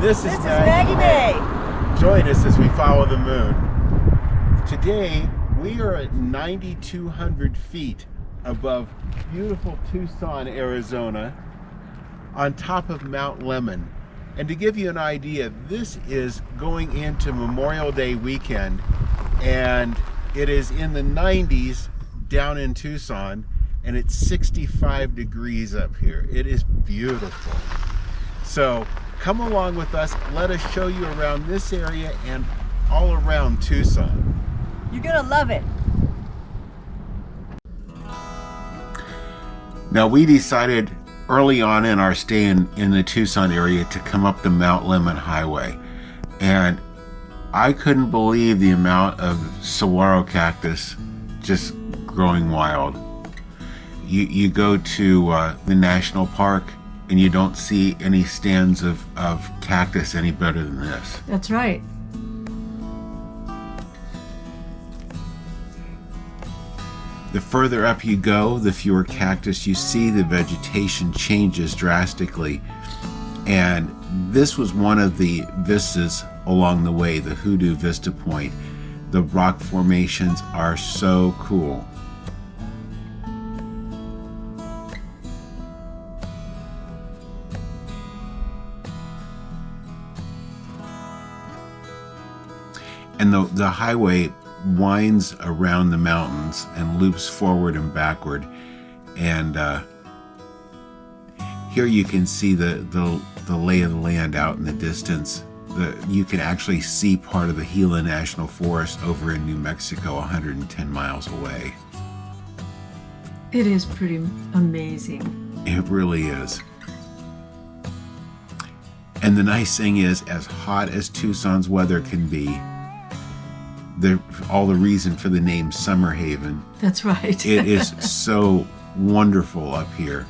This is Maggie Mae. Join us as we follow the moon. Today, we are at 9,200 feet above beautiful Tucson, Arizona, on top of Mount Lemmon. And to give you an idea, this is going into Memorial Day weekend, and it is in the 90s down in Tucson, and it's 65 degrees up here. It is beautiful. So come along with us. Let us show you around this area and all around Tucson. You're gonna love it. Now, we decided early on in our stay in the Tucson area to come up the Mount Lemmon Highway, and I couldn't believe the amount of saguaro cactus just growing wild. You go to the national park and you don't see any stands of cactus any better than this. That's right. The further up you go, the fewer cactus you see. The vegetation changes drastically. And this was one of the vistas along the way, the Hoodoo Vista point. The rock formations are so cool. And the highway winds around the mountains and loops forward and backward, and here you can see the lay of the land out in the distance. You can actually see part of the Gila National Forest over in New Mexico, 110 miles away. It is pretty amazing. It really is. And the nice thing is, as hot as Tucson's weather can be, all the reason for the name Summerhaven. That's right. It is so wonderful up here.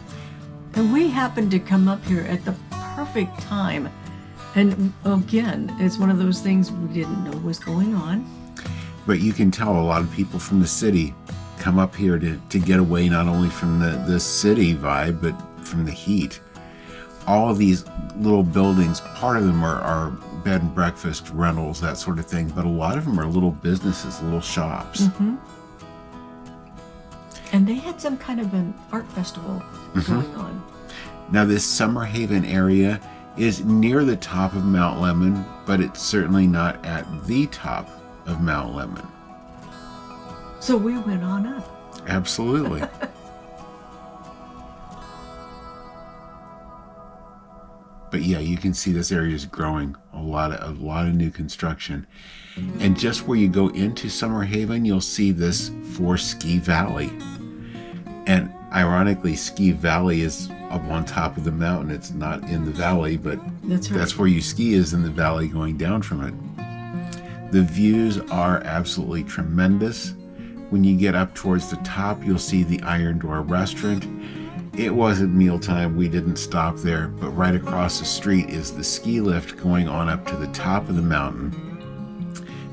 And we happened to come up here at the perfect time. And again, it's one of those things we didn't know was going on. But you can tell a lot of people from the city come up here to get away not only from the city vibe, but from the heat. All of these little buildings, part of them are bed and breakfast, rentals, that sort of thing, but a lot of them are little businesses, little shops. Mm-hmm. And they had some kind of an art festival going on. Now, this Summerhaven area is near the top of Mount Lemmon, but it's certainly not at the top of Mount Lemmon. So we went on up. Absolutely. But yeah, you can see this area is growing. A lot of new construction. And just where you go into Summerhaven, you'll see this for Ski Valley. And ironically, Ski Valley is up on top of the mountain. It's not in the valley, but that's right. That's where you ski, is in the valley going down from it. The views are absolutely tremendous. When you get up towards the top, you'll see the Iron Door restaurant. It wasn't mealtime, we didn't stop there, but right across the street is the ski lift going on up to the top of the mountain.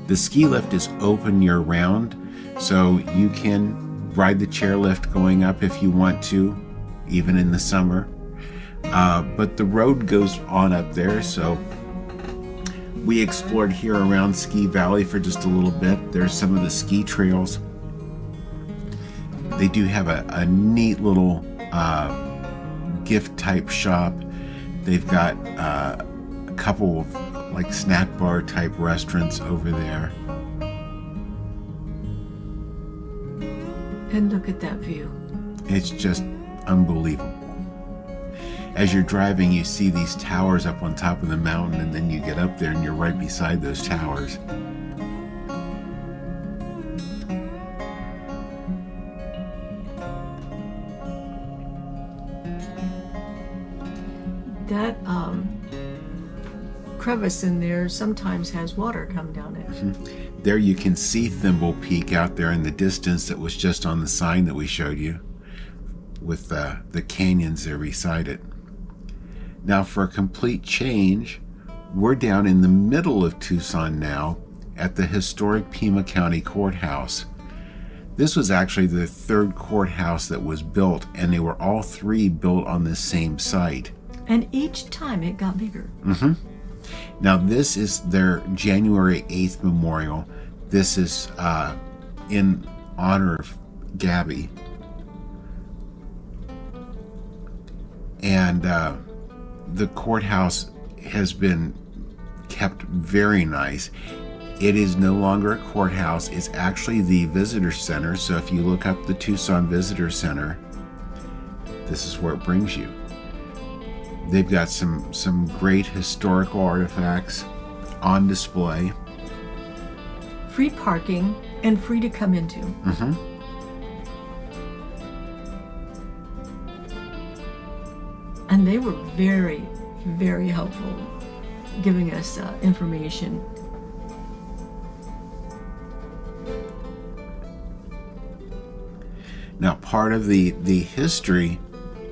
The ski lift is open year-round, so you can ride the chairlift going up if you want to, even in the summer. But the road goes on up there, so we explored here around Ski Valley for just a little bit. There's some of the ski trails. They do have a neat little gift type shop. They've got a couple of like snack bar type restaurants over there. And look at that view. It's just unbelievable. As you're driving, you see these towers up on top of the mountain, and then you get up there and you're right beside those towers. That crevice in there sometimes has water come down it. Mm-hmm. There you can see Thimble Peak out there in the distance that was just on the sign that we showed you, with the canyons there beside it. Now, for a complete change, we're down in the middle of Tucson now at the historic Pima County Courthouse. This was actually the third courthouse that was built, and they were all three built on this same site. And each time it got bigger. Mm-hmm. Now, this is their January 8th memorial. This is in honor of Gabby. And the courthouse has been kept very nice. It is no longer a courthouse. It's actually the visitor center. So if you look up the Tucson Visitor Center, this is where it brings you. They've got some great historical artifacts on display. Free parking and free to come into. Mm-hmm. And they were very, very helpful giving us information. Now, part of the history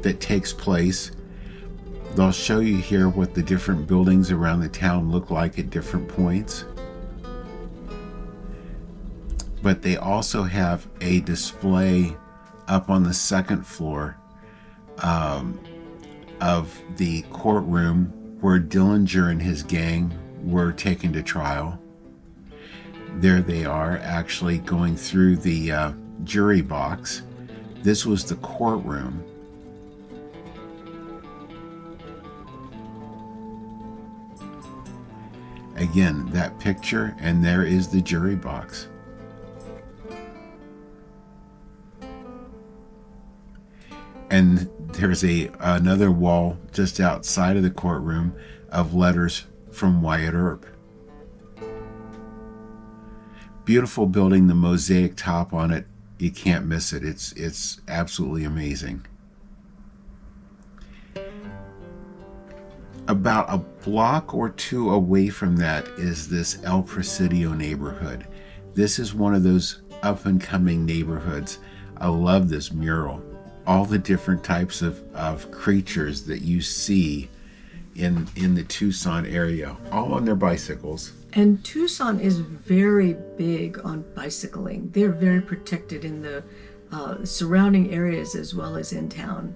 that takes place, they'll show you here what the different buildings around the town look like at different points. But they also have a display up on the second floor of the courtroom where Dillinger and his gang were taken to trial. There they are, actually going through the jury box. This was the courtroom. Again, that picture, and there is the jury box. And there's another wall just outside of the courtroom of letters from Wyatt Earp. Beautiful building, the mosaic top on it. You can't miss it. It's absolutely amazing. About a block or two away from that is this El Presidio neighborhood. This is one of those up and coming neighborhoods. I love this mural. All the different types of creatures that you see in the Tucson area, all on their bicycles. And Tucson is very big on bicycling. They're very protected in the surrounding areas as well as in town.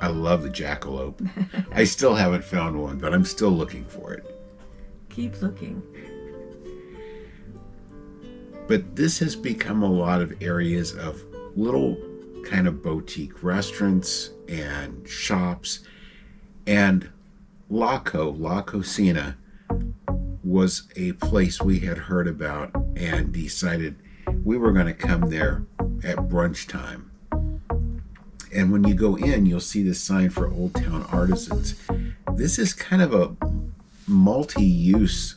I love the jackalope. I still haven't found one, but I'm still looking for it. Keep looking. But this has become a lot of areas of little kind of boutique restaurants and shops. And LaCo, La Cocina, was a place we had heard about and decided we were going to come there at brunch time. And when you go in, you'll see this sign for Old Town Artisans. This is kind of a multi-use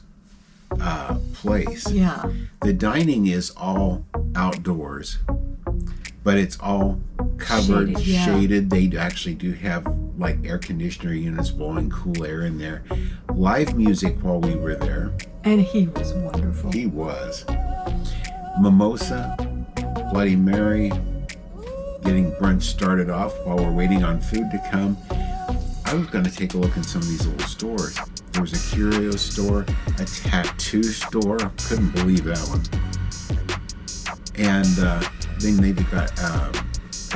place. Yeah. The dining is all outdoors, but it's all covered, shaded. They actually do have like air conditioner units blowing cool air in there. Live music while we were there. And he was wonderful. He was. Mimosa, Bloody Mary, getting brunch started off while we're waiting on food to come. I was going to take a look in some of these little stores. There was a curio store, a tattoo store. Couldn't believe that one. And then they've got,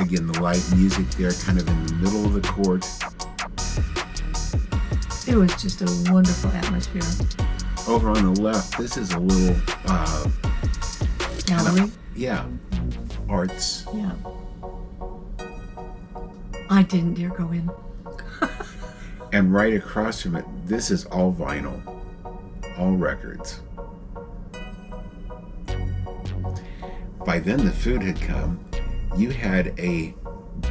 again, the live music there kind of in the middle of the court. It was just a wonderful atmosphere. Over on the left, this is a little... gallery? Yeah. Arts. Yeah. I didn't dare go in. And right across from it, this is all vinyl. All records. By then, the food had come. You had a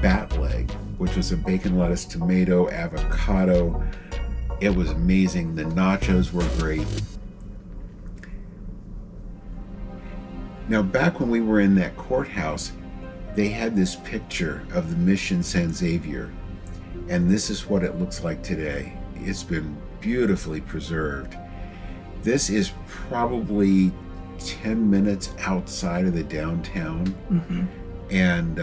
bat leg, which was a bacon, lettuce, tomato, avocado. It was amazing. The nachos were great. Now, back when we were in that courthouse, they had this picture of the mission San Xavier. And this is what it looks like today. It's been beautifully preserved. This is probably 10 minutes outside of the downtown. Mm-hmm. And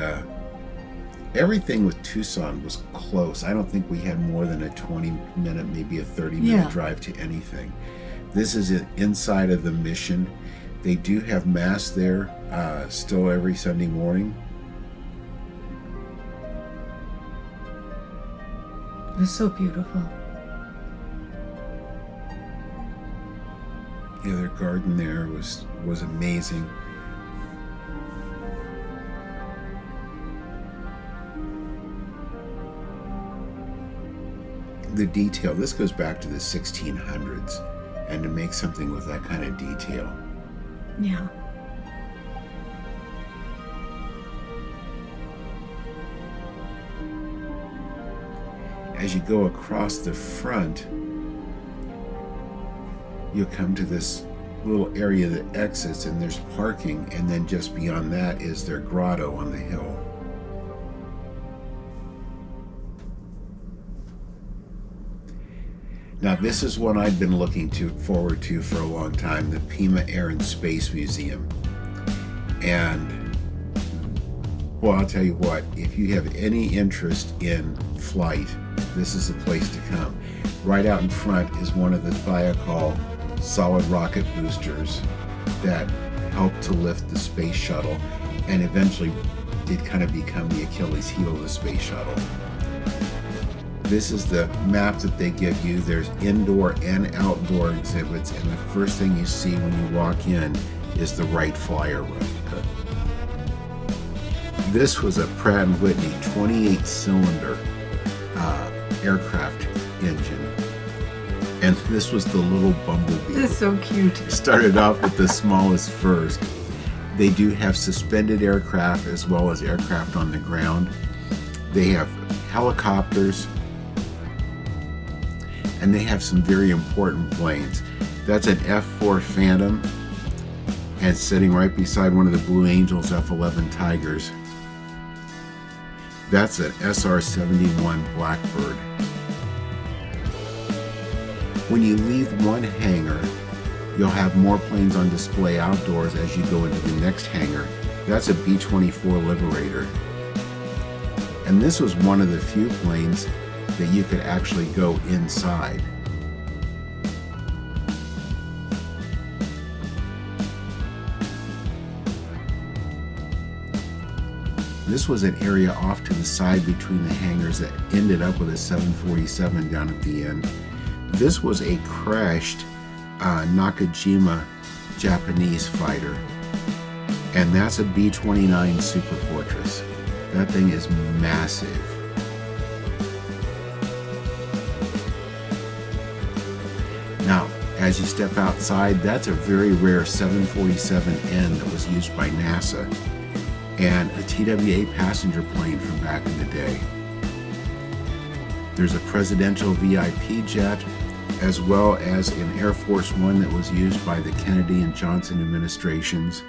everything with Tucson was close. I don't think we had more than a 20-minute, maybe a 30-minute drive to anything. This is inside of the mission. They do have mass there still every Sunday morning. It was so beautiful. Yeah, their garden there was amazing. The detail, this goes back to the 1600s, and to make something with that kind of detail. Yeah. As you go across the front, you'll come to this little area that exits, and there's parking, and then just beyond that is their grotto on the hill. Now this is one I've been looking forward to for a long time, the Pima Air and Space Museum. And, well, I'll tell you what, if you have any interest in flight, this is the place to come. Right out in front is one of the Thiokol solid rocket boosters that helped to lift the space shuttle, and eventually did kind of become the Achilles heel of the space shuttle. This is the map that they give you. There's indoor and outdoor exhibits, and the first thing you see when you walk in is the Wright Flyer room. This was a Pratt & Whitney 28-cylinder aircraft engine, and this was the little Bumblebee. This is so cute. Started off with the smallest first. They do have suspended aircraft as well as aircraft on the ground. They have helicopters, and they have some very important planes. That's an F-4 Phantom, and sitting right beside one of the Blue Angels F-11 Tigers. That's an SR-71 Blackbird. When you leave one hangar, you'll have more planes on display outdoors as you go into the next hangar. That's a B-24 Liberator. And this was one of the few planes that you could actually go inside. This was an area off to the side between the hangars that ended up with a 747 down at the end. This was a crashed Nakajima Japanese fighter, and that's a B-29 Super Fortress. That thing is massive. Now, as you step outside, that's a very rare 747N that was used by NASA, and a TWA passenger plane from back in the day. There's a presidential VIP jet, as well as an Air Force One that was used by the Kennedy and Johnson administrations,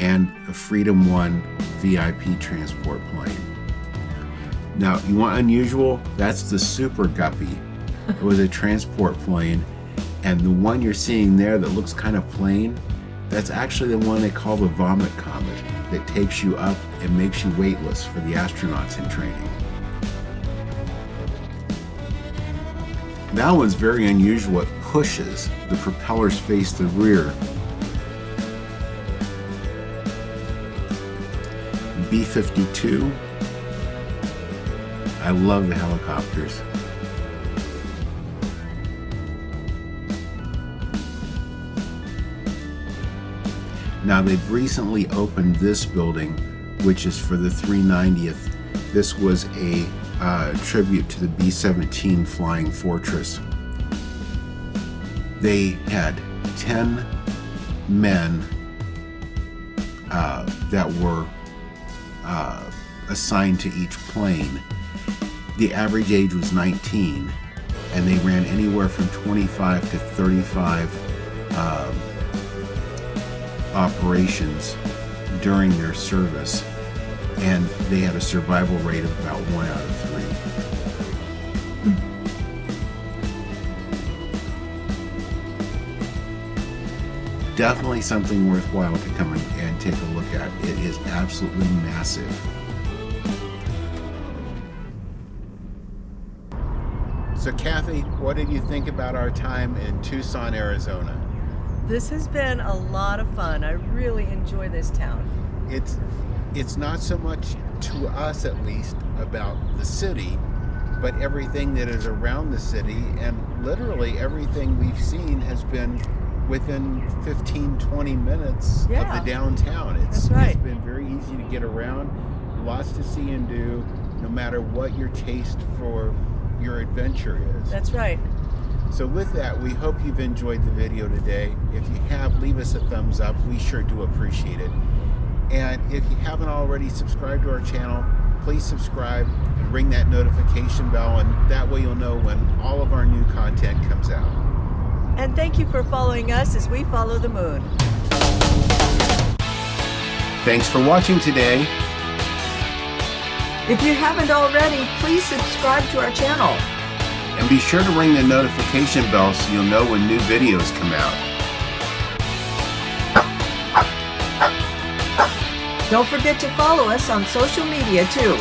and a Freedom One VIP transport plane. Now, you want unusual? That's the Super Guppy. It was a transport plane, and the one you're seeing there that looks kind of plain, that's actually the one they call the Vomit Comet, that takes you up and makes you weightless for the astronauts in training. That one's very unusual. It pushes. The propellers face the rear. B-52. I love the helicopters. Now, they've recently opened this building, which is for the 390th. This was a tribute to the B-17 Flying Fortress. They had 10 men that were assigned to each plane. The average age was 19, and they ran anywhere from 25 to 35 operations during their service, and they had a survival rate of about 1 out of 3. Definitely something worthwhile to come and take a look at. It is absolutely massive. So Cathy, what did you think about our time in Tucson, Arizona? This has been a lot of fun. I really enjoy this town. It's not so much, to us at least, about the city, but everything that is around the city, and literally everything we've seen has been within 15-20 minutes of Yeah. the downtown. That's right. It's been very easy to get around, lots to see and do, no matter what your taste for your adventure is. That's right. So with that, we hope you've enjoyed the video today. If you have, leave us a thumbs up. We sure do appreciate it. And if you haven't already subscribed to our channel, please subscribe and ring that notification bell, and that way you'll know when all of our new content comes out. And thank you for following us as we follow the moon. Thanks for watching today. If you haven't already, please subscribe to our channel. And be sure to ring the notification bell so you'll know when new videos come out. Don't forget to follow us on social media too.